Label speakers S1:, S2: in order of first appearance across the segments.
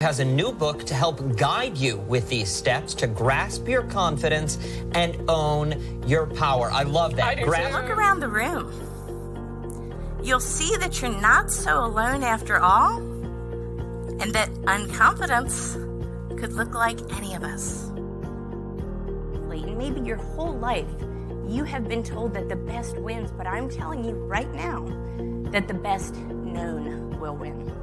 S1: Has a new book to help guide you with these steps to grasp your confidence and own your power. I love that.
S2: Look around the room. You'll see that you're not so alone after all, and that unconfidence could look like any of us. Maybe your whole life you have been told that the best wins, but I'm telling you right now that the best known will win.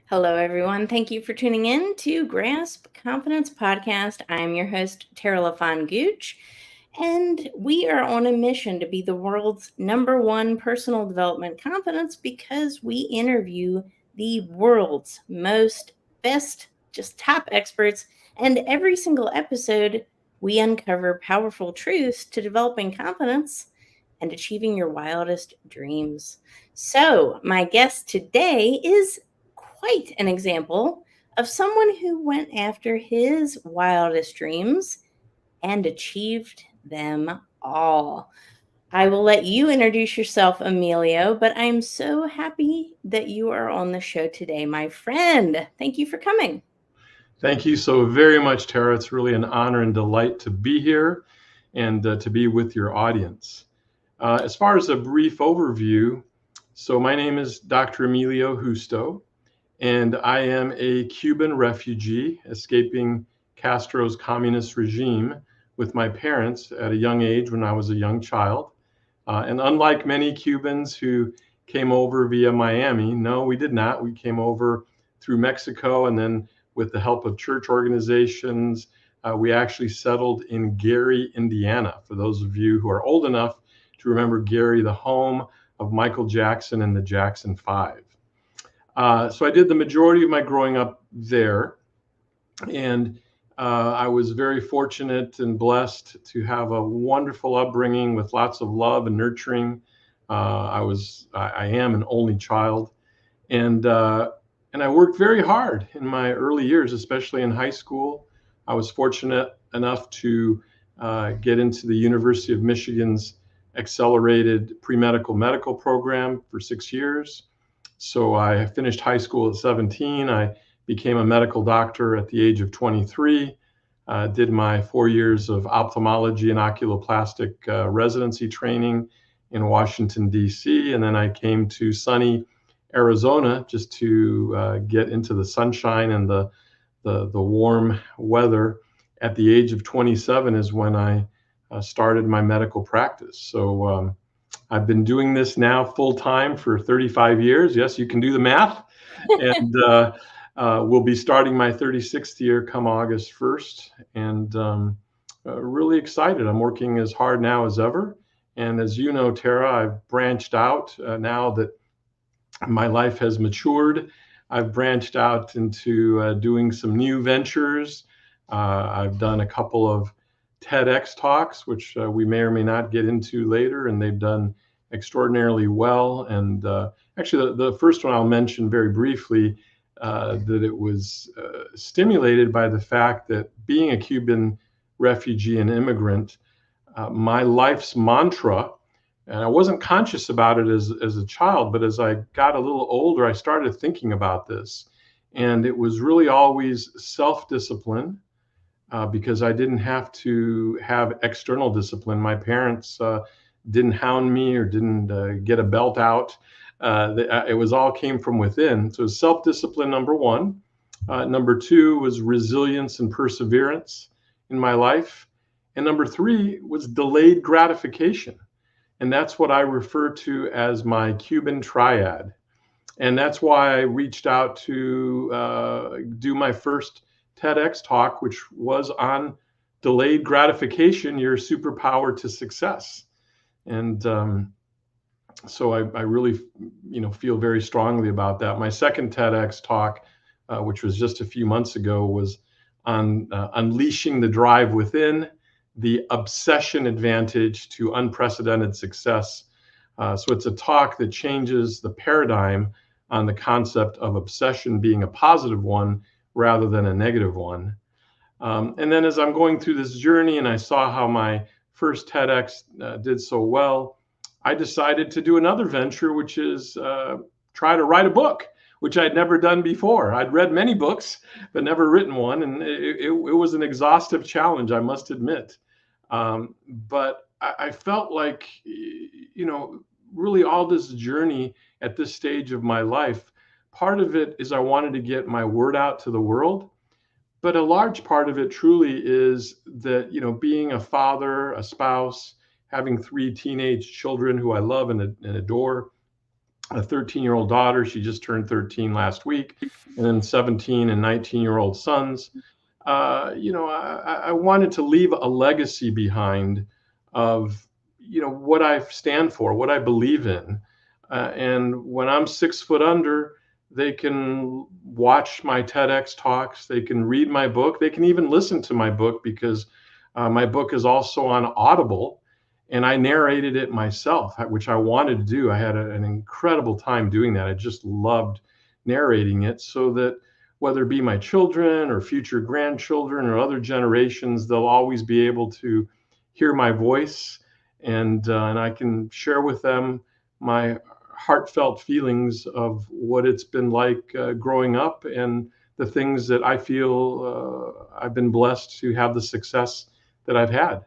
S2: Hello, everyone. Thank you for tuning in to Grasp Confidence Podcast. I'm your host, Tara LaFon Gooch, and we are on a mission to be the world's #1 personal development confidence because we interview the world's best, just top experts, and every single episode, we uncover powerful truths to developing confidence and achieving your wildest dreams. So, my guest today is quite an example of someone who went after his wildest dreams and achieved them all. I will let you introduce yourself, Emilio, but I'm so happy that you are on the show today, my friend. Thank you for coming.
S3: Thank you so very much, Tara. It's really an honor and delight to be here and to be with your audience. As far as a brief overview, so my name is Dr. Emilio Justo, and I am a Cuban refugee escaping Castro's communist regime with my parents at a young age when I was a young child. And unlike many Cubans who came over via Miami, no, we did not. We came over through Mexico, and then with the help of church organizations, we actually settled in Gary, Indiana. For those of you who are old enough to remember Gary, the home of Michael Jackson and the Jackson 5. So I did the majority of my growing up there, and I was very fortunate and blessed to have a wonderful upbringing with lots of love and nurturing. I am an only child, and I worked very hard in my early years, especially in high school. I was fortunate enough to get into the University of Michigan's accelerated pre-medical medical program for 6 years. So I finished high school at 17. I became a medical doctor at the age of 23, did my 4 years of ophthalmology and oculoplastic residency training in Washington, D.C. And then I came to sunny Arizona just to get into the sunshine and the warm weather. At the age of 27 is when I started my medical practice. So I've been doing this now full time for 35 years. Yes, you can do the math. And we'll be starting my 36th year come August 1st. And really excited. I'm working as hard now as ever. And as you know, Tara, I've branched out now that my life has matured. I've branched out into doing some new ventures. I've done a couple of TEDx talks, which we may or may not get into later, and they've done extraordinarily well. And actually, the first one I'll mention very briefly, that it was stimulated by the fact that being a Cuban refugee and immigrant, my life's mantra, and I wasn't conscious about it as a child, but as I got a little older, I started thinking about this. And it was really always self-discipline, because I didn't have to have external discipline. My parents didn't hound me or didn't get a belt out. It was all came from within. So self-discipline, number one. Number two was resilience and perseverance in my life. And number three was delayed gratification. And that's what I refer to as my Cuban triad. And that's why I reached out to do my first TEDx talk, which was on delayed gratification, your superpower to success. And so I really, feel very strongly about that. My second TEDx talk, which was just a few months ago, was on unleashing the drive within, the obsession advantage to unprecedented success. So it's a talk that changes the paradigm on the concept of obsession being a positive one rather than a negative one. And then as I'm going through this journey and I saw how my first TEDx did so well, I decided to do another venture, which is try to write a book, which I'd never done before. I'd read many books, but never written one. And it was an exhaustive challenge, I must admit. But I felt like, really all this journey at this stage of my life, part of it is I wanted to get my word out to the world. But a large part of it truly is that, being a father, a spouse, having 3 teenage children who I love and adore, a 13-year-old daughter, she just turned 13 last week, and then 17 and 19-year-old sons. I wanted to leave a legacy behind of, what I stand for, what I believe in. And when I'm 6 foot under, they can watch my TEDx talks, they can read my book, they can even listen to my book because my book is also on Audible, and I narrated it myself, which I wanted to do. I had an incredible time doing that. I just loved narrating it, so that whether it be my children or future grandchildren or other generations, they'll always be able to hear my voice, and I can share with them my heartfelt feelings of what it's been like growing up and the things that I feel I've been blessed to have the success that I've had.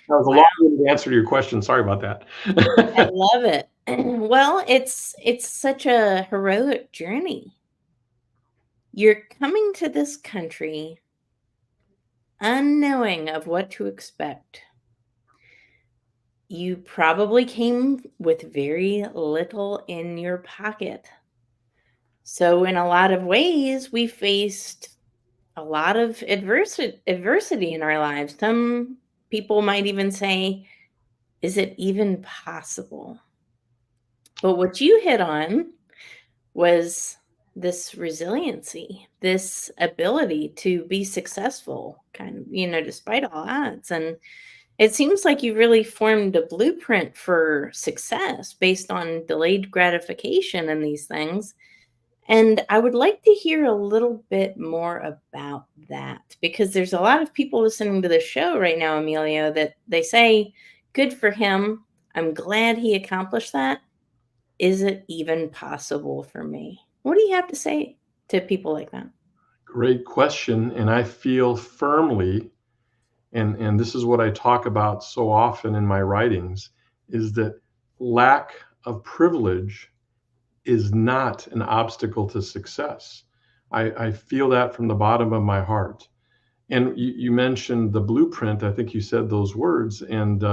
S3: That was a long answer to your question. Sorry about that.
S2: I love it. Well, it's such a heroic journey. You're coming to this country unknowing of what to expect. You probably came with very little in your pocket. So in a lot of ways, we faced a lot of adversity in our lives. Some people might even say, is it even possible? But what you hit on was this resiliency, this ability to be successful, kind of, despite all odds. And it seems like you really formed a blueprint for success based on delayed gratification and these things. And I would like to hear a little bit more about that, because there's a lot of people listening to the show right now, Emilio, that they say, good for him. I'm glad he accomplished that. Is it even possible for me? What do you have to say to people like that?
S3: Great question. And I feel firmly, and this is what I talk about so often in my writings, is that lack of privilege is not an obstacle to success. I feel that from the bottom of my heart. And you mentioned the blueprint. I think you said those words. And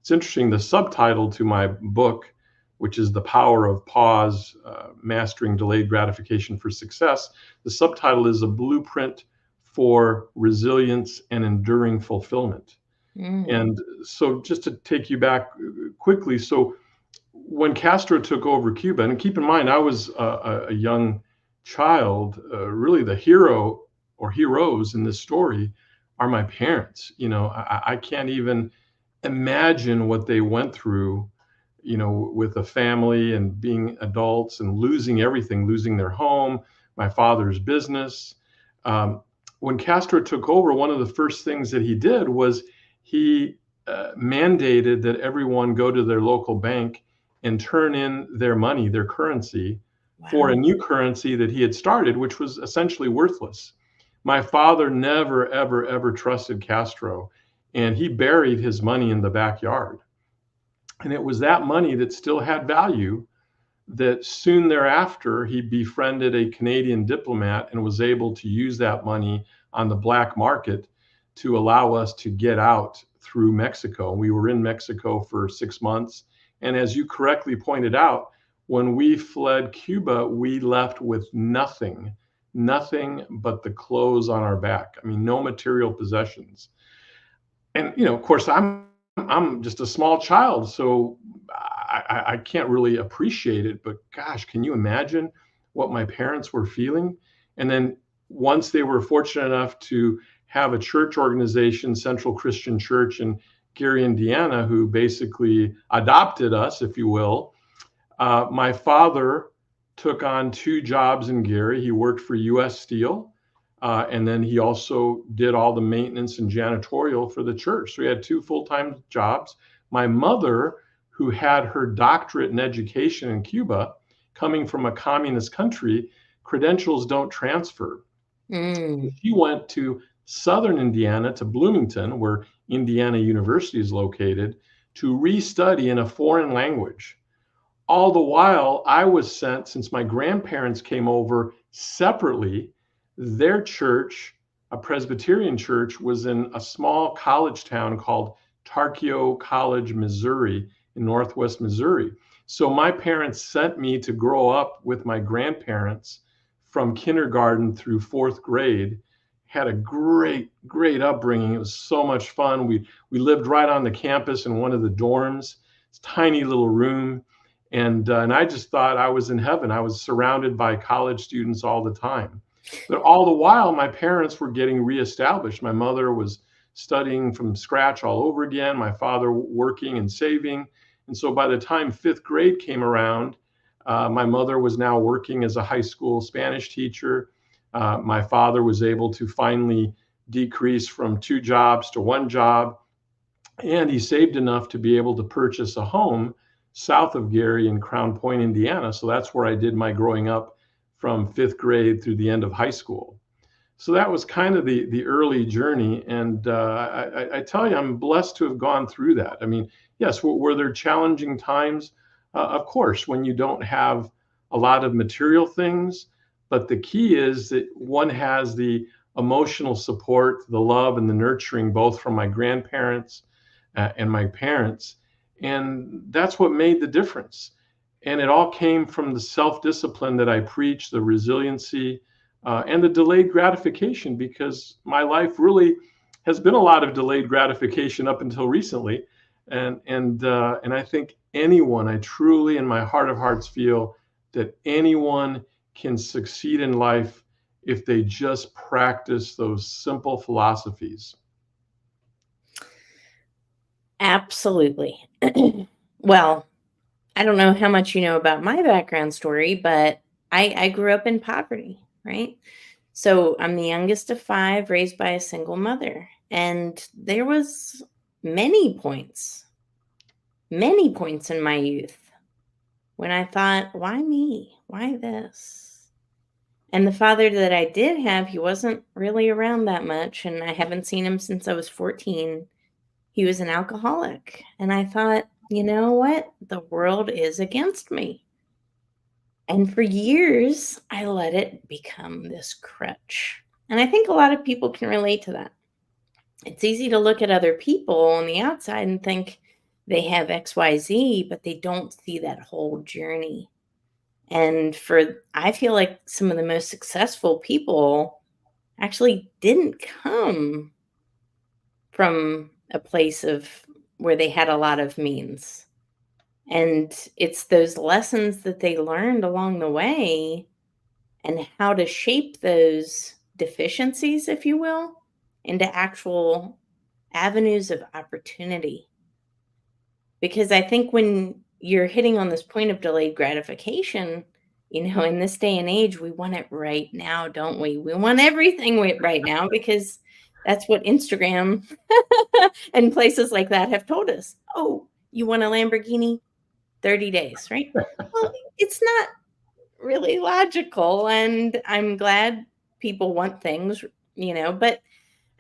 S3: it's interesting, the subtitle to my book, which is The Power of Pause, Mastering Delayed Gratification for Success, the subtitle is A Blueprint for Resilience and Enduring Fulfillment. And so just to take you back quickly, so when Castro took over Cuba, and keep in mind, I was a young child, really the hero or heroes in this story are my parents. I can't even imagine what they went through, with a family and being adults and losing everything, losing their home, my father's business. When Castro took over, one of the first things that he did was he mandated that everyone go to their local bank and turn in their money, their currency, for a new currency that he had started, which was essentially worthless. My father never, ever, ever trusted Castro, and he buried his money in the backyard. And it was that money that still had value that soon thereafter he befriended a Canadian diplomat and was able to use that money on the black market to allow us to get out through Mexico. We were in Mexico for 6 months. And as you correctly pointed out, when we fled Cuba, we left with nothing but the clothes on our back. I mean, no material possessions. And, of course, I'm just a small child, so I can't really appreciate it. But gosh, can you imagine what my parents were feeling? And then once they were fortunate enough to have a church organization, Central Christian Church in Gary, Indiana, who basically adopted us, if you will. My father took on 2 jobs in Gary. He worked for U.S. Steel And then he also did all the maintenance and janitorial for the church. So he had 2 full-time jobs. My mother, who had her doctorate in education in Cuba, coming from a communist country, credentials don't transfer. She went to Southern Indiana, to Bloomington, where Indiana University is located, to restudy in a foreign language. All the while, I was sent, since my grandparents came over separately, their church, a Presbyterian church, was in a small college town called Tarkio College, Missouri, in Northwest Missouri. So my parents sent me to grow up with my grandparents from kindergarten through 4th grade. Had a great upbringing. It was so much fun. We lived right on the campus in one of the dorms. It's a tiny little room. And I just thought I was in heaven. I was surrounded by college students all the time. But all the while, my parents were getting reestablished. My mother was studying from scratch all over again, my father working and saving. And so by the time 5th grade came around, my mother was now working as a high school Spanish teacher. My father was able to finally decrease from 2 jobs to 1 job. And he saved enough to be able to purchase a home south of Gary in Crown Point, Indiana. So that's where I did my growing up from 5th grade through the end of high school. So that was kind of the early journey. And I tell you, I'm blessed to have gone through that. I mean, yes, were there challenging times? Of course, when you don't have a lot of material things, but the key is that one has the emotional support, the love and the nurturing, both from my grandparents and my parents. And that's what made the difference. And it all came from the self-discipline that I preach, the resiliency, and the delayed gratification, because my life really has been a lot of delayed gratification up until recently. And I think anyone, I truly, in my heart of hearts, feel that anyone can succeed in life if they just practice those simple philosophies.
S2: Absolutely. Well, I don't know how much you know about my background story, but I grew up in poverty, right? So I'm the youngest of 5, raised by a single mother. And there was many points in my youth when I thought, why me? Why this? And the father that I did have, he wasn't really around that much. And I haven't seen him since I was 14. He was an alcoholic. And I thought, you know what? The world is against me. And for years, I let it become this crutch. And I think a lot of people can relate to that. It's easy to look at other people on the outside and think they have XYZ, but they don't see that whole journey. And I feel like some of the most successful people actually didn't come from a place of where they had a lot of means. And it's those lessons that they learned along the way and how to shape those deficiencies, if you will, into actual avenues of opportunity. Because I think when you're hitting on this point of delayed gratification, in this day and age, we want it right now, don't we? We want everything right now because that's what Instagram and places like that have told us. Oh, you want a Lamborghini? 30 days, right? Well, it's not really logical. And I'm glad people want things, but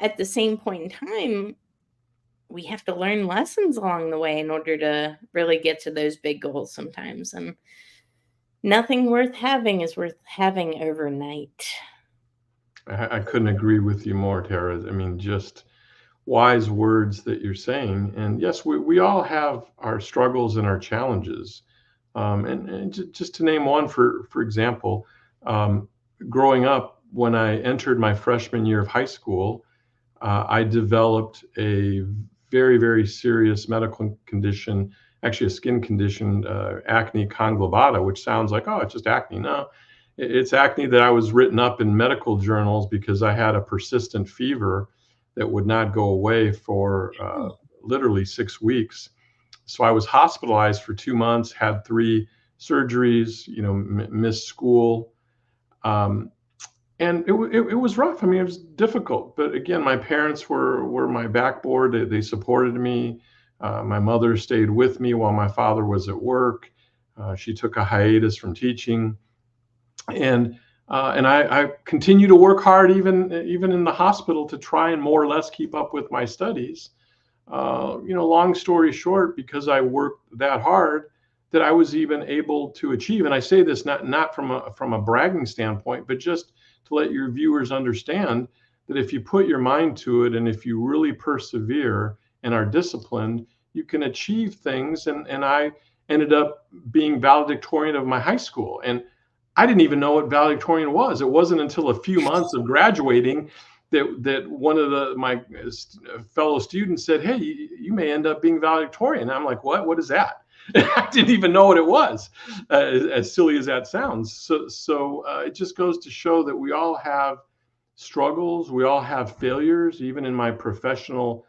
S2: at the same point in time, we have to learn lessons along the way in order to really get to those big goals sometimes. And nothing worth having is worth having overnight.
S3: I couldn't agree with you more, Tara. I mean, just wise words that you're saying. And yes, we all have our struggles and our challenges. And just to name one, for example, growing up, when I entered my freshman year of high school, I developed a very, very serious medical condition, actually a skin condition, acne conglobata, which sounds like, oh, it's just acne. No, it's acne that I was written up in medical journals because I had a persistent fever that would not go away for literally 6 weeks. So I was hospitalized for 2 months, had 3 surgeries, missed school. And it was rough. I mean, it was difficult. But again, my parents were my backboard. They supported me. My mother stayed with me while my father was at work. She took a hiatus from teaching, and I continue to work hard even in the hospital to try and more or less keep up with my studies. Long story short, because I worked that hard, that I was even able to achieve. And I say this not from a bragging standpoint, but just to let your viewers understand that if you put your mind to it and if you really persevere and are disciplined, you can achieve things. And I ended up being valedictorian of my high school. And I didn't even know what valedictorian was. It wasn't until a few months of graduating that one of my fellow students said, "Hey, you may end up being valedictorian." And I'm like, "What? What is that?" I didn't even know what it was, as silly as that sounds. So it just goes to show that we all have struggles. We all have failures. Even in my professional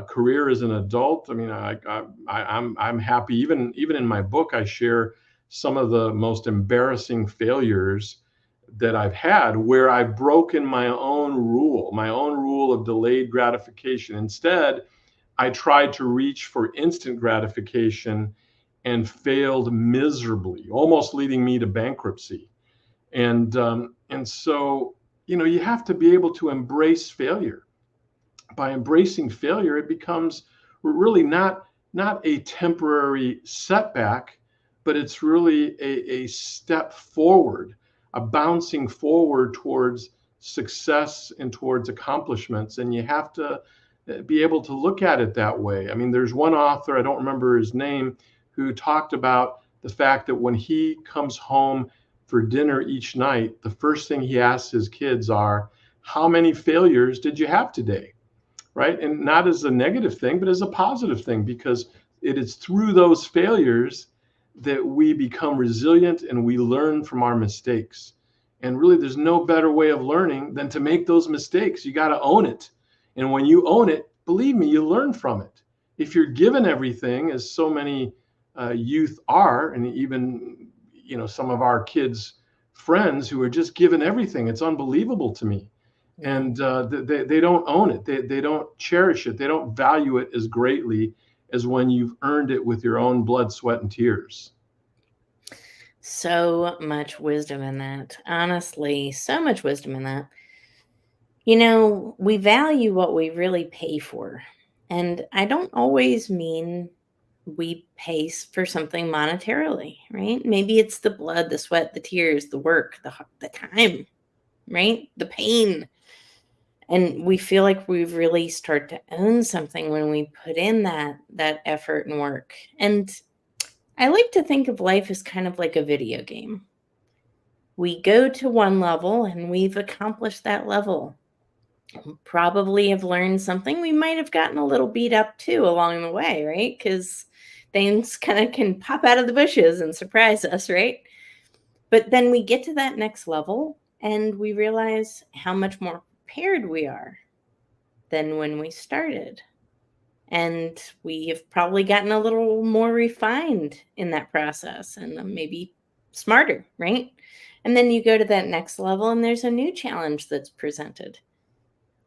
S3: career as an adult, I mean, I'm happy. Even in my book, I share some of the most embarrassing failures that I've had, where I've broken my own rule of delayed gratification. Instead, I tried to reach for instant gratification and failed miserably, almost leading me to bankruptcy. And so, you have to be able to embrace failure. By embracing failure, it becomes really not a temporary setback, but it's really a step forward, a bouncing forward towards success and towards accomplishments. And you have to be able to look at it that way. I mean, there's one author, I don't remember his name, who talked about the fact that when he comes home for dinner each night, the first thing he asks his kids are, "How many failures did you have today?" Right? And not as a negative thing, but as a positive thing, because it is through those failures that we become resilient and we learn from our mistakes. And really, there's no better way of learning than to make those mistakes. You got to own it. And when you own it, believe me, you learn from it. If you're given everything, as so many youth are, and even some of our kids' friends who are just given everything, it's unbelievable to me. And they don't own it. They don't cherish it. They don't value it as greatly as when you've earned it with your own blood, sweat, and tears.
S2: So much wisdom in that. Honestly, so much wisdom in that. We value what we really pay for. And I don't always mean we pay for something monetarily, right? Maybe it's the blood, the sweat, the tears, the work, the time, right? The pain. And we feel like we really start to own something when we put in that effort and work. And I like to think of life as kind of like a video game. We go to one level and we've accomplished that level. Probably have learned something. We might have gotten a little beat up too along the way, right? Because things kind of can pop out of the bushes and surprise us, right? But then we get to that next level and we realize how much more prepared we are than when we started. And we have probably gotten a little more refined in that process and maybe smarter, right? And then you go to that next level and there's a new challenge that's presented.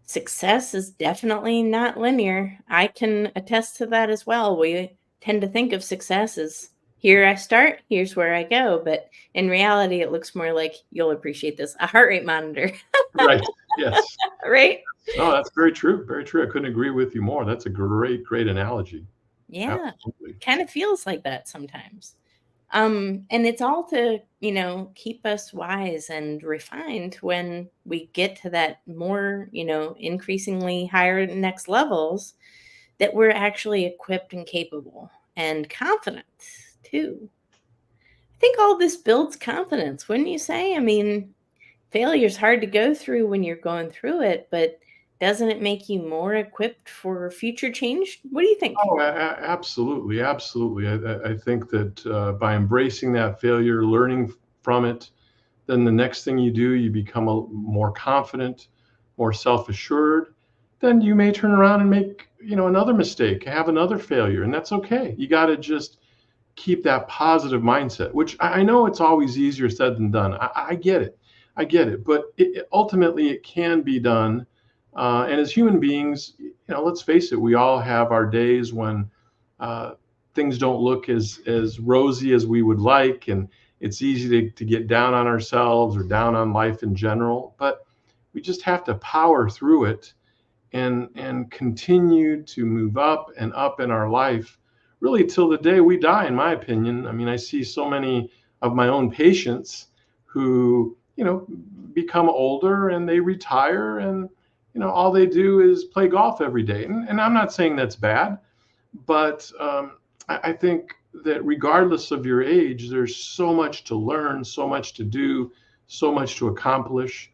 S2: Success is definitely not linear. I can attest to that as well. We tend to think of success as here I start, here's where I go. But in reality, it looks more like, you'll appreciate this, a heart rate monitor.
S3: Right. Yes.
S2: Right?
S3: No, that's very true. Very true. I couldn't agree with you more. That's a great analogy.
S2: Yeah.
S3: Absolutely.
S2: Kind of feels like that sometimes. And it's all to, keep us wise and refined when we get to that more, increasingly higher next levels, that we're actually equipped and capable and confident too. I think all this builds confidence, wouldn't you say? I mean, failure is hard to go through when you're going through it, but doesn't it make you more equipped for future change? What do you think?
S3: Oh, absolutely. Absolutely. I think that by embracing that failure, learning from it, then the next thing you do, you become more confident, more self-assured. Then you may turn around and make, another mistake, have another failure, and that's okay. You got to just keep that positive mindset, which I know it's always easier said than done. I get it. I get it, but ultimately it can be done. And as human beings, let's face it, we all have our days when uh, things don't look as rosy as we would like, and it's easy to get down on ourselves or down on life in general. But we just have to power through it and continue to move up in our life, really till the day we die, in my opinion. I mean, I see so many of my own patients who, become older and they retire, and all they do is play golf every day. And I'm not saying that's bad, but I think that regardless of your age, there's so much to learn, so much to do, so much to accomplish.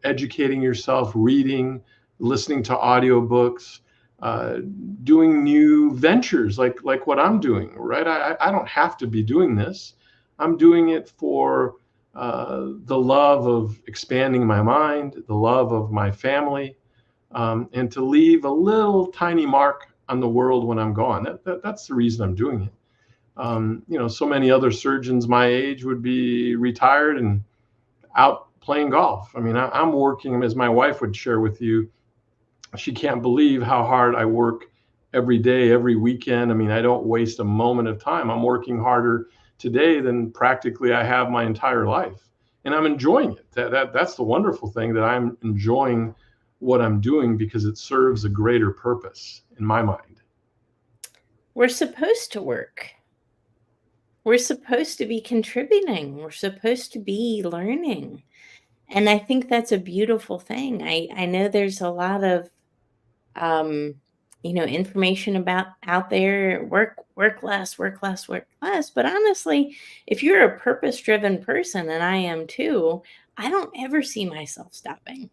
S3: Educating yourself, reading, listening to audiobooks, uh, doing new ventures like what I'm doing, right? I don't have to be doing this. I'm doing it for the love of expanding my mind, the love of my family, and to leave a little tiny mark on the world when I'm gone. That's the reason I'm doing it. So many other surgeons my age would be retired and out playing golf. I mean, I'm working, as my wife would share with you. She can't believe how hard I work every day, every weekend. I mean, I don't waste a moment of time. I'm working harder today than practically I have my entire life. And I'm enjoying it. That's the wonderful thing, that I'm enjoying what I'm doing because it serves a greater purpose in my mind.
S2: We're supposed to work. We're supposed to be contributing. We're supposed to be learning. And I think that's a beautiful thing. I know there's a lot of um, information about out there, work less, work less, work less. But honestly, if you're a purpose-driven person, and I am too, I don't ever see myself stopping.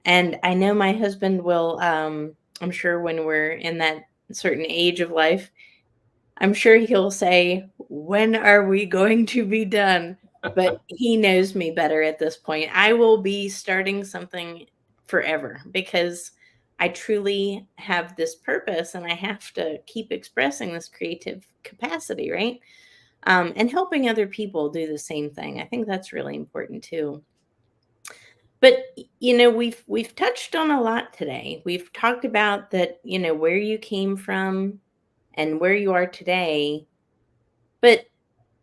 S2: And I know my husband will, I'm sure when we're in that certain age of life, I'm sure he'll say, "When are we going to be done?" But he knows me better at this point. I will be starting something forever because I truly have this purpose and I have to keep expressing this creative capacity, right? And helping other people do the same thing. I think that's really important too. But we've touched on a lot today. We've talked about that, where you came from and where you are today. But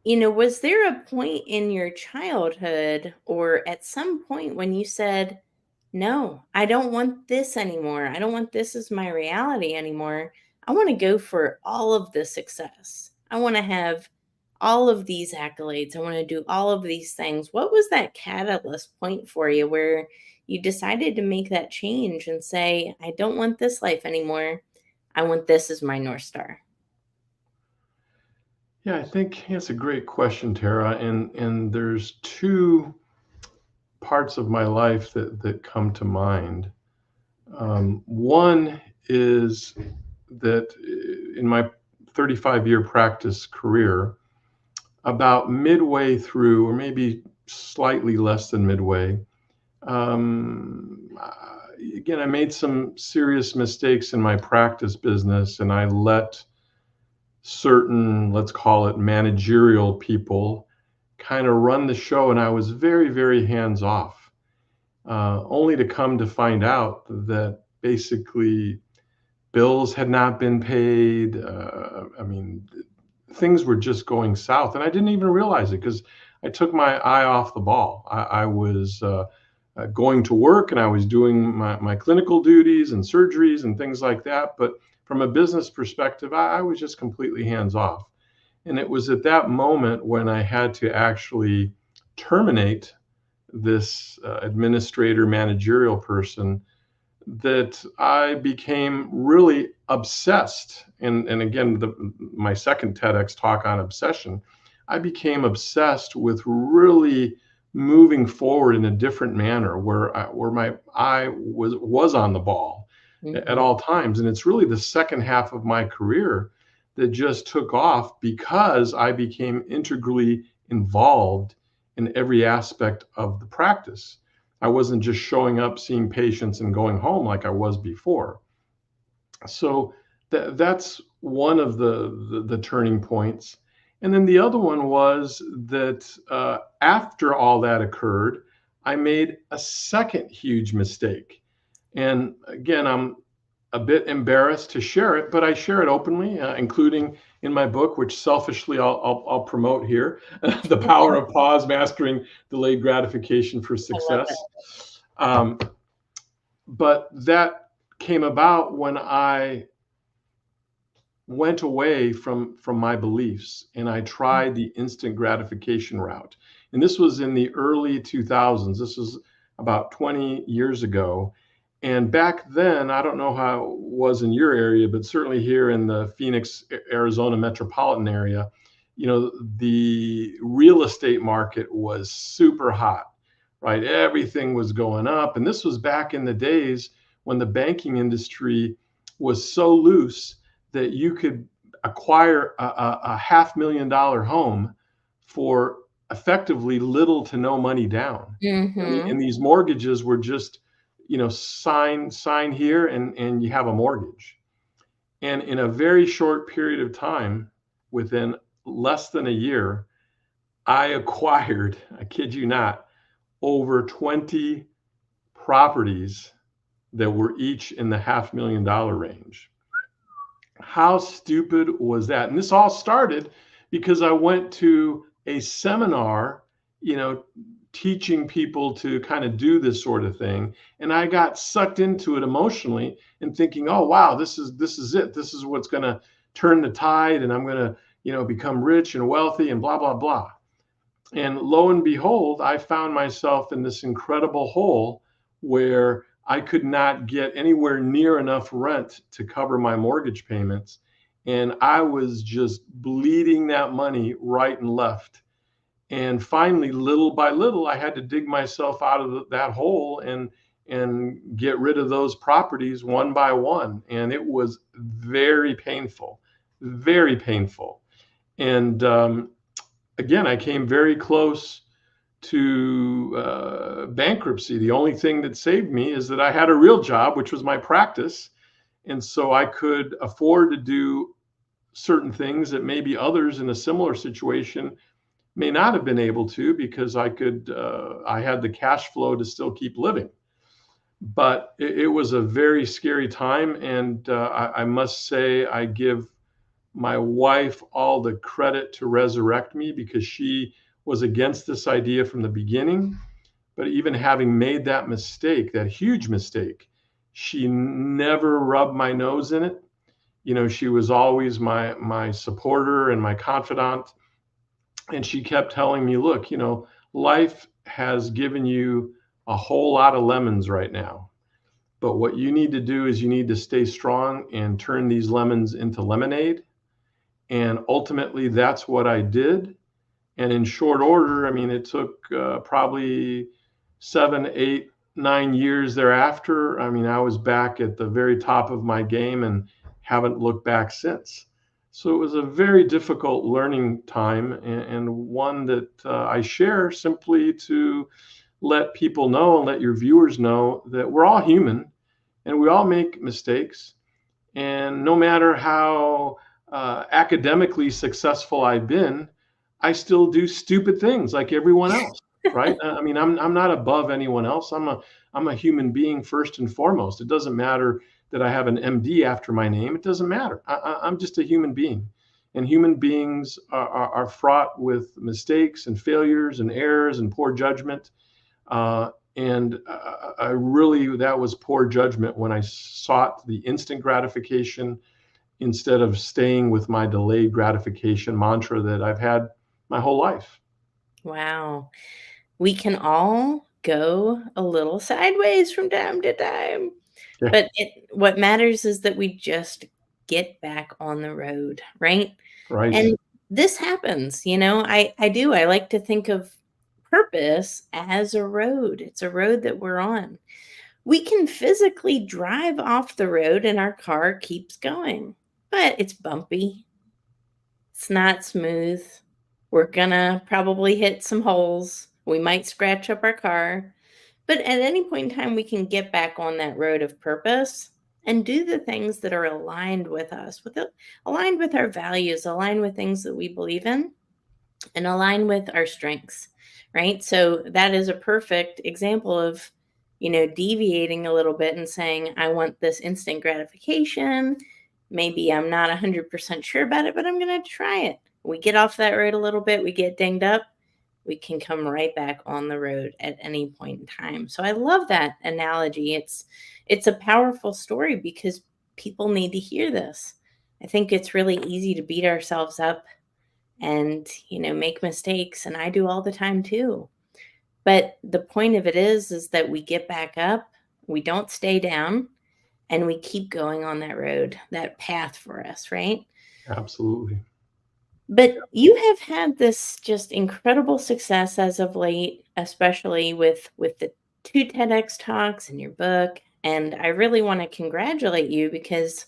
S2: was there a point in your childhood or at some point when you said, "No, I don't want this anymore. I don't want this as my reality anymore. I want to go for all of the success. I want to have all of these accolades. I want to do all of these things." What was that catalyst point for you where you decided to make that change and say, "I don't want this life anymore. I want this as my North Star"?
S3: Yeah, I think it's a great question, Tara. And there's two parts of my life that come to mind. One is that in my 35-year practice career, about midway through, or maybe slightly less than midway, again, I made some serious mistakes in my practice business, and I let certain, let's call it managerial people, kind of run the show, and I was very, very hands off, only to come to find out that basically bills had not been paid. I mean, things were just going south, and I didn't even realize it because I took my eye off the ball. I was going to work, and I was doing my clinical duties and surgeries and things like that. But from a business perspective, I was just completely hands off. And it was at that moment when I had to actually terminate this administrator managerial person that I became really obsessed. And again, my second TEDx talk on obsession, I became obsessed with really moving forward in a different manner, where my eye was on the ball at all times. And it's really the second half of my career that just took off because I became integrally involved in every aspect of the practice. I wasn't just showing up, seeing patients, and going home like I was before. So that's one of the turning points. And then the other one was that after all that occurred, I made a second huge mistake. And again, I'm a bit embarrassed to share it, but I share it openly, including in my book, which selfishly I'll promote here, The Power of Pause, Mastering Delayed Gratification for
S2: I love it.
S3: Success. But that came about when I went away from my beliefs and I tried the instant gratification route. And this was in the early 2000s. This was about 20 years ago. And back then, I don't know how it was in your area, but certainly here in the Phoenix, Arizona metropolitan area, the real estate market was super hot, right? Everything was going up. And this was back in the days when the banking industry was so loose that you could acquire a $500,000 home for effectively little to no money down.
S2: Mm-hmm.
S3: And these mortgages were just, sign here and you have a mortgage. And in a very short period of time, within less than a year, I acquired, I kid you not, over 20 properties that were each in the $500,000 range. How stupid was that? And this all started because I went to a seminar, teaching people to kind of do this sort of thing. And I got sucked into it emotionally and thinking, oh, wow, this is it. This is what's going to turn the tide and I'm going to, become rich and wealthy and blah, blah, blah. And lo and behold, I found myself in this incredible hole where I could not get anywhere near enough rent to cover my mortgage payments. And I was just bleeding that money right and left. And finally, little by little, I had to dig myself out of that hole and get rid of those properties one by one. And it was very painful, very painful. And again, I came very close to bankruptcy. The only thing that saved me is that I had a real job, which was my practice. And so I could afford to do certain things that maybe others in a similar situation may not have been able to, because I had the cash flow to still keep living. But it was a very scary time. And I must say, I give my wife all the credit to resurrect me, because she was against this idea from the beginning. But even having made that mistake, that huge mistake, she never rubbed my nose in it. She was always my supporter and my confidant. And she kept telling me, look, life has given you a whole lot of lemons right now. But what you need to do is you need to stay strong and turn these lemons into lemonade. And ultimately, that's what I did. And in short order, it took probably 7, 8, 9 years thereafter. I was back at the very top of my game and haven't looked back since. So it was a very difficult learning time, and one that I share simply to let people know and let your viewers know that we're all human and we all make mistakes. And no matter how academically successful I've been, I still do stupid things like everyone else, right? I'm not above anyone else. I'm a human being first and foremost. It doesn't matter that I have an MD after my name. It doesn't matter. I'm just a human being. And human beings are fraught with mistakes and failures and errors and poor judgment. That was poor judgment when I sought the instant gratification instead of staying with my delayed gratification mantra that I've had my whole life.
S2: Wow. We can all go a little sideways from time to time.
S3: Yeah.
S2: But what matters is that we just get back on the road, right?
S3: Right.
S2: And this happens, I like to think of purpose as a road. It's a road that we're on. We can physically drive off the road and our car keeps going, but it's bumpy. It's not smooth. We're gonna probably hit some holes. We might scratch up our car. But at any point in time, we can get back on that road of purpose and do the things that are aligned with us, aligned with our values, aligned with things that we believe in, and align with our strengths, right? So that is a perfect example of, deviating a little bit and saying, I want this instant gratification. Maybe I'm not 100% sure about it, but I'm going to try it. We get off that road a little bit, we get dinged up, we can come right back on the road at any point in time. So I love that analogy. It's a powerful story because people need to hear this. I think it's really easy to beat ourselves up and, make mistakes. And I do all the time too. But the point of it is that we get back up, we don't stay down, and we keep going on that road, that path for us, right?
S3: Absolutely.
S2: But you have had this just incredible success as of late, especially with the 2 TEDx talks and your book. And I really want to congratulate you because,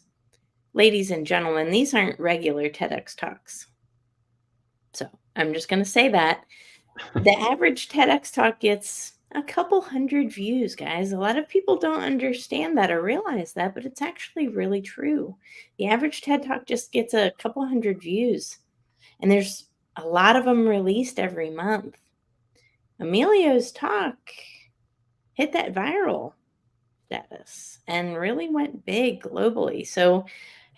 S2: ladies and gentlemen, these aren't regular TEDx talks. So I'm just going to say that. The average TEDx talk gets a couple hundred views, guys. A lot of people don't understand that or realize that, but it's actually really true. The average TED talk just gets a couple hundred views, and there's a lot of them released every month. Emilio's talk hit that viral status and really went big globally. So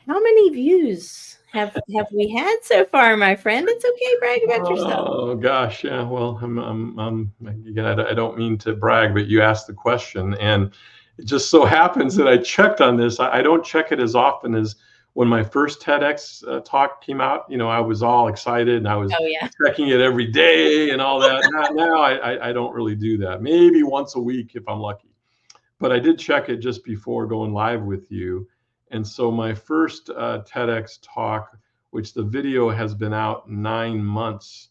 S2: how many views have we had so far, my friend? It's okay, brag about yourself.
S3: Oh gosh, yeah. Well, again, I don't mean to brag, but you asked the question, and it just so happens that I checked on this. I don't check it as often as when my first TEDx talk came out. I was all excited and I was checking it every day and all that. Now I don't really do that. Maybe once a week if I'm lucky. But I did check it just before going live with you. And so my first TEDx talk, which the video has been out 9 months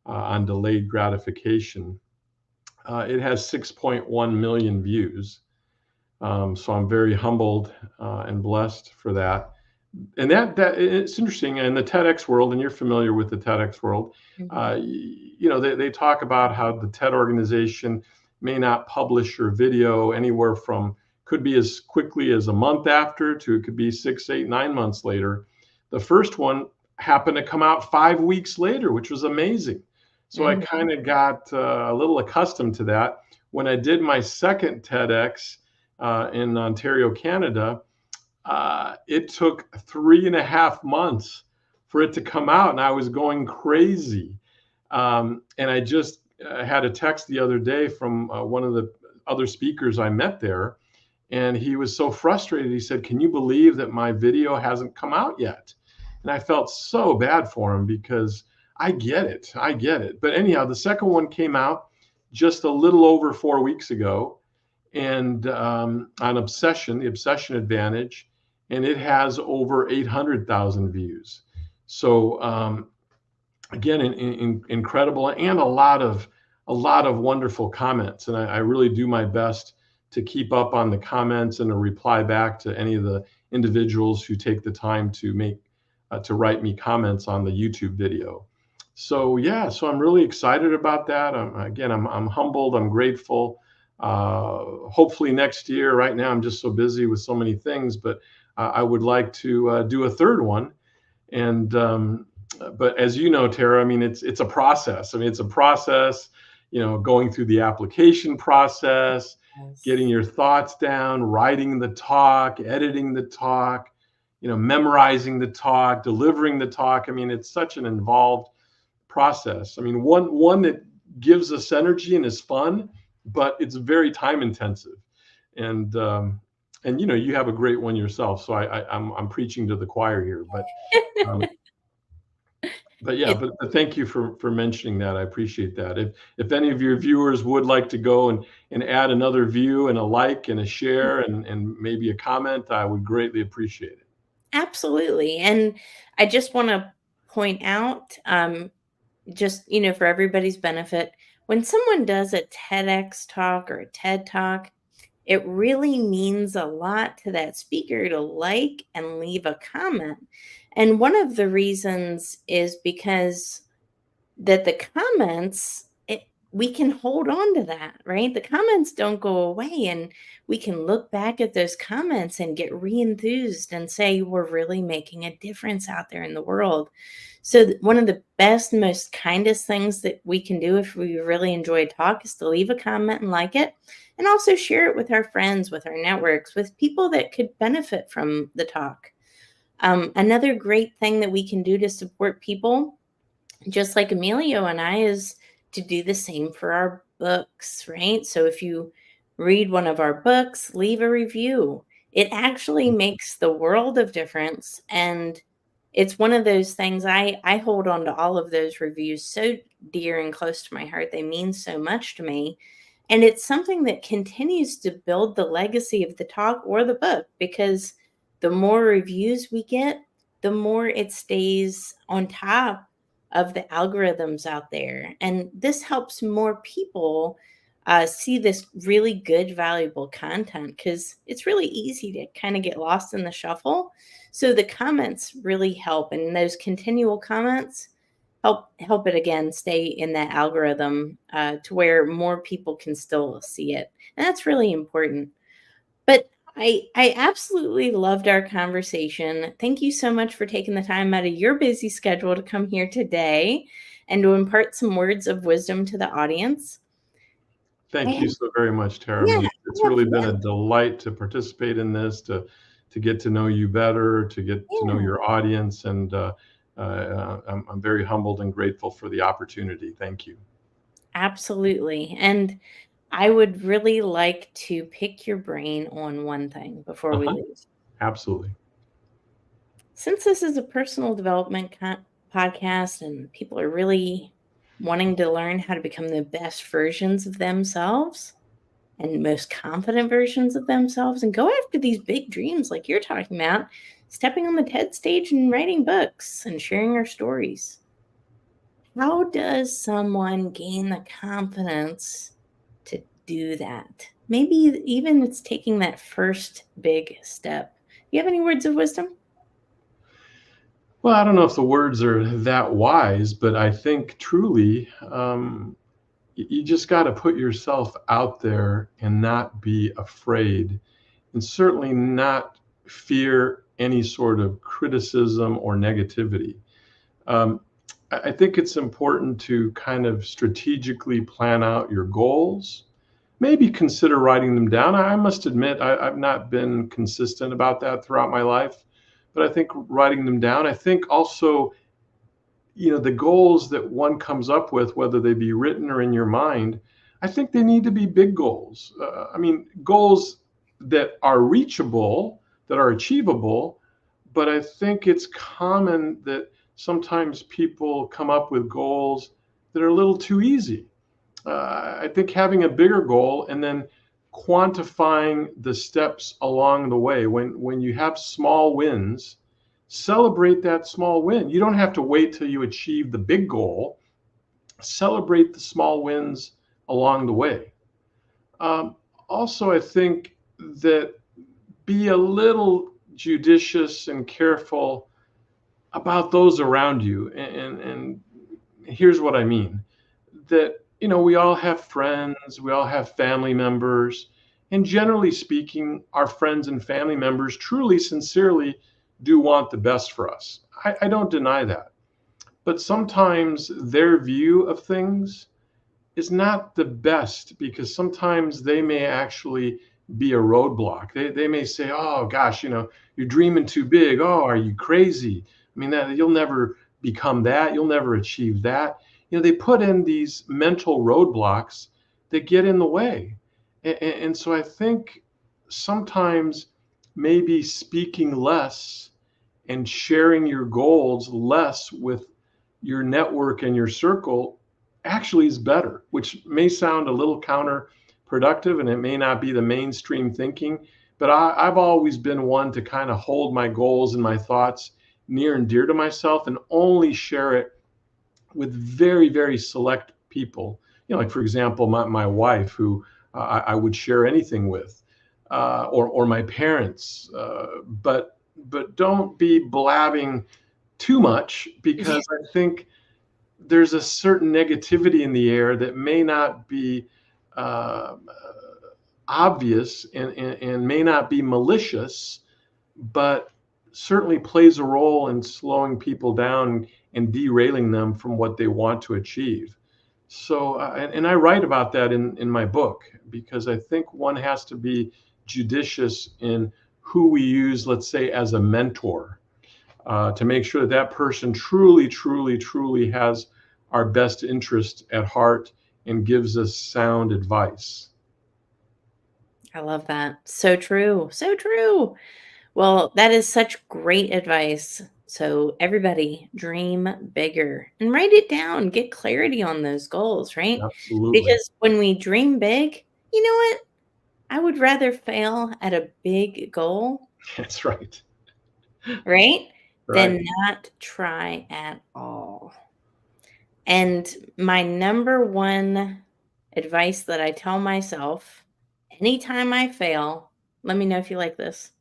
S3: on delayed gratification, it has 6.1 million views. So I'm very humbled and blessed for that. And that it's interesting in the TEDx world, and you're familiar with the TEDx world. They talk about how the TED organization may not publish your video anywhere from, could be as quickly as a month after to it could be 6, 8, 9 months later. The first one happened to come out 5 weeks later, which was amazing. So I kind of got a little accustomed to that. When I did my second TEDx in Ontario, Canada, it took 3.5 months for it to come out, and I was going crazy. And I just had a text the other day from one of the other speakers I met there, and he was so frustrated. He said, "Can you believe that my video hasn't come out yet?" And I felt so bad for him because I get it. But anyhow, the second one came out just a little over 4 weeks ago, and on Obsession, the Obsession Advantage, and it has over 800,000 views. So again, incredible, and a lot of wonderful comments. And I really do my best to keep up on the comments and to reply back to any of the individuals who take the time to write me comments on the YouTube video. So yeah, so I'm really excited about that. I'm humbled. I'm grateful. Hopefully next year. Right now, I'm just so busy with so many things, but I would like to do a third one. And but as you know, Tara, I mean, it's a process. It's a process. Going through the application process, getting your thoughts down, writing the talk, editing the talk, memorizing the talk, delivering the talk. It's such an involved process. One that gives us energy and is fun, but it's very time intensive. And you have a great one yourself, so I'm preaching to the choir here, but yeah, but thank you for mentioning that. I appreciate that. If any of your viewers would like to go and add another view and a like and a share and maybe a comment, I would greatly appreciate it.
S2: Absolutely. And I just want to point out, just, for everybody's benefit, when someone does a TEDx talk or a TED talk, it really means a lot to that speaker to like and leave a comment. And one of the reasons is because that the comments, we can hold on to that, right? The comments don't go away, and we can look back at those comments and get re-enthused and say we're really making a difference out there in the world. So one of the best, most kindest things that we can do if we really enjoy a talk is to leave a comment and like it, and also share it with our friends, with our networks, with people that could benefit from the talk. Another great thing that we can do to support people, just like Emilio and I, is to do the same for our books, right? So if you read one of our books, leave a review. It actually makes the world of difference. And it's one of those things, I hold on to all of those reviews so dear and close to my heart. They mean so much to me. And it's something that continues to build the legacy of the talk or the book, because the more reviews we get, the more it stays on top of the algorithms out there. And this helps more people see this really good, valuable content, because it's really easy to kind of get lost in the shuffle. So the comments really help, and those continual comments help it again stay in that algorithm to where more people can still see it. And that's really important. But I absolutely loved our conversation. Thank you so much for taking the time out of your busy schedule to come here today and to impart some words of wisdom to the audience.
S3: Thank you
S2: And
S3: so very much, Tara. I
S2: yeah,
S3: mean, it's
S2: yeah,
S3: really been a delight to participate in this, to get to know you better, to get to know
S2: yeah,
S3: your audience, and I'm very humbled and grateful for the opportunity. Thank you.
S2: absolutely. And I would really like to pick your brain on one thing before we
S3: Uh-huh.
S2: leave.
S3: Absolutely.
S2: Since this is a personal development podcast and people are really wanting to learn how to become the best versions of themselves and most confident versions of themselves and go after these big dreams like you're talking about, stepping on the TED stage and writing books and sharing our stories. How does someone gain the confidence to do that? Maybe even it's taking that first big step. Do you have any words of wisdom?
S3: Well, I don't know if the words are that wise, but I think truly you just got to put yourself out there and not be afraid, and certainly not fear any sort of criticism or negativity. Um, I think it's important to kind of strategically plan out your goals. Maybe consider writing them down. I must admit, I've not been consistent about that throughout my life, but I think writing them down. I think also, the goals that one comes up with, whether they be written or in your mind, I think they need to be big goals. I mean, goals that are reachable, that are achievable, but I think it's common that sometimes people come up with goals that are a little too easy. I think having a bigger goal and then quantifying the steps along the way, when you have small wins, celebrate that small win. You don't have to wait till you achieve the big goal. Celebrate the small wins along the way. Also, I think that be a little judicious and careful about those around you. And here's what I mean: that, we all have friends, we all have family members, and generally speaking, our friends and family members truly, sincerely do want the best for us. I don't deny that. But sometimes their view of things is not the best, because sometimes they may actually be a roadblock. They may say, oh gosh, you're dreaming too big. Oh, are you crazy? I mean, that you'll never become that. You'll never achieve that. They put in these mental roadblocks that get in the way. And so I think sometimes maybe speaking less and sharing your goals less with your network and your circle actually is better, which may sound a little counterproductive and it may not be the mainstream thinking, but I've always been one to kind of hold my goals and my thoughts near and dear to myself and only share it with very, very select people. Like for example, my wife, who I would share anything with, or my parents, but don't be blabbing too much, because I think there's a certain negativity in the air that may not be obvious and may not be malicious, but certainly plays a role in slowing people down and derailing them from what they want to achieve. So, and I write about that in my book, because I think one has to be judicious in who we use, let's say, as a mentor, to make sure that that person truly, truly, truly has our best interest at heart and gives us sound advice.
S2: I love that. So true. So true. Well, that is such great advice. So, everybody, dream bigger and write it down. Get clarity on those goals, right?
S3: Absolutely.
S2: Because when we dream big, you know what? I would rather fail at a big goal,
S3: That's right.
S2: right?
S3: Right.
S2: Than not try at all. And my number one advice that I tell myself anytime I fail, let me know if you like this,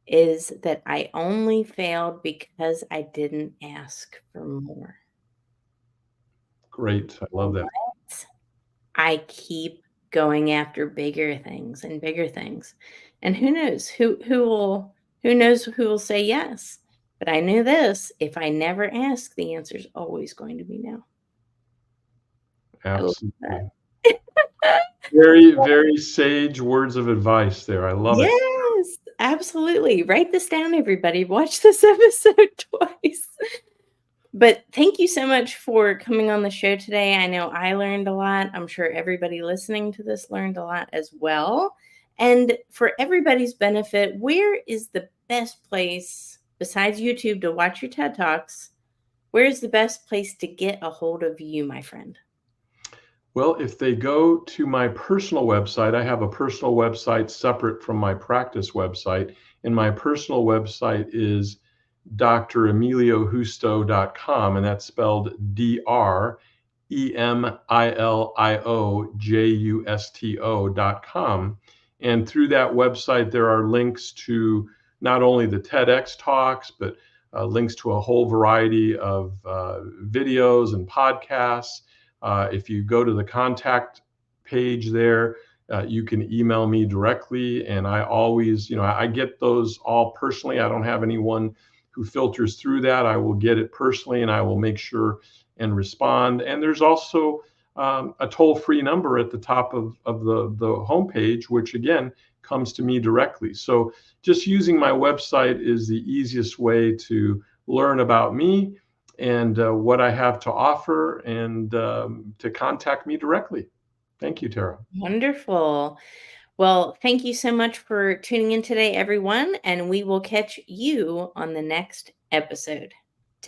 S2: is that I only failed because I didn't ask for more.
S3: Great. I love that.
S2: What? I keep going after bigger things and bigger things. And who knows who will say yes. But I knew this, if I never ask, the answer is always going to be no. I love
S3: Absolutely.
S2: that.
S3: Very, very sage words of advice there. I love it.
S2: Yes, absolutely. Write this down, everybody. Watch this episode twice. But thank you so much for coming on the show today. I know I learned a lot. I'm sure everybody listening to this learned a lot as well. And for everybody's benefit, where is the best place besides YouTube to watch your TED Talks? Where is the best place to get a hold of you, my friend?
S3: Well, if they go to my personal website, I have a personal website separate from my practice website. And my personal website is dremiliojusto.com, and that's spelled DREMILIOJUSTO.com. And through that website, there are links to not only the TEDx talks, but links to a whole variety of videos and podcasts. If you go to the contact page there, you can email me directly, and I always, I get those all personally. I don't have anyone who filters through that. I will get it personally, and I will make sure and respond. And there's also a toll-free number at the top of the homepage, which again comes to me directly. So just using my website is the easiest way to learn about me and what I have to offer, and to contact me directly. Thank you, Tara.
S2: Wonderful. Well, thank you so much for tuning in today, everyone, and we will catch you on the next episode.